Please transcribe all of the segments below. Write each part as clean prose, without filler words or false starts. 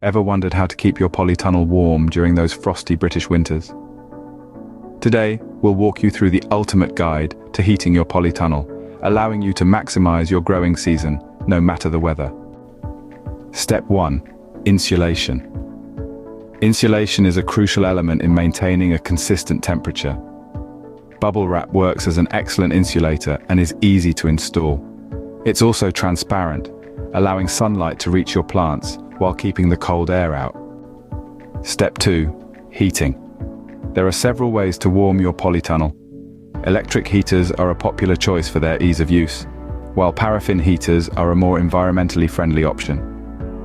Ever wondered how to keep your polytunnel warm during those frosty British winters? Today, we'll walk you through the ultimate guide to heating your polytunnel, allowing you to maximize your growing season, no matter the weather. Step 1. Insulation. Insulation is a crucial element in maintaining a consistent temperature. Bubble wrap works as an excellent insulator and is easy to install. It's also transparent, allowing sunlight to reach your plants while keeping the cold air out. Step 2. Heating. There are several ways to warm your polytunnel. Electric heaters are a popular choice for their ease of use, while paraffin heaters are a more environmentally friendly option.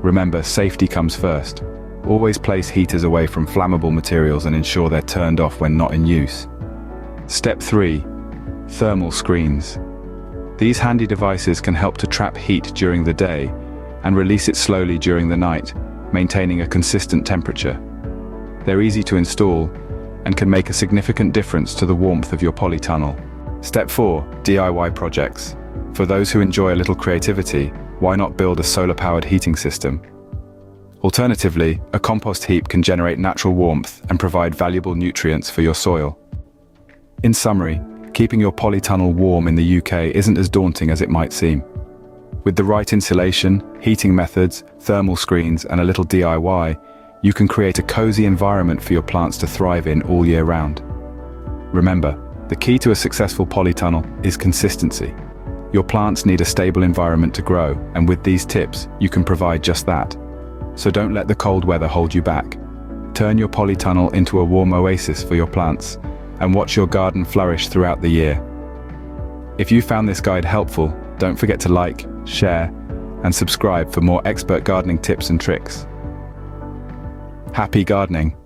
Remember, safety comes first. Always place heaters away from flammable materials and ensure they're turned off when not in use. Step 3. Thermal screens. These handy devices can help to trap heat during the day and release it slowly during the night, maintaining a consistent temperature. They're easy to install and can make a significant difference to the warmth of your polytunnel. Step 4. DIY projects. For those who enjoy a little creativity, why not build a solar-powered heating system? Alternatively, a compost heap can generate natural warmth and provide valuable nutrients for your soil. In summary, keeping your polytunnel warm in the UK isn't as daunting as it might seem. With the right insulation, heating methods, thermal screens, and a little DIY, you can create a cozy environment for your plants to thrive in all year round. Remember, the key to a successful polytunnel is consistency. Your plants need a stable environment to grow, and with these tips, you can provide just that. So don't let the cold weather hold you back. Turn your polytunnel into a warm oasis for your plants, and watch your garden flourish throughout the year. If you found this guide helpful, don't forget to like, share, and subscribe for more expert gardening tips and tricks. Happy gardening!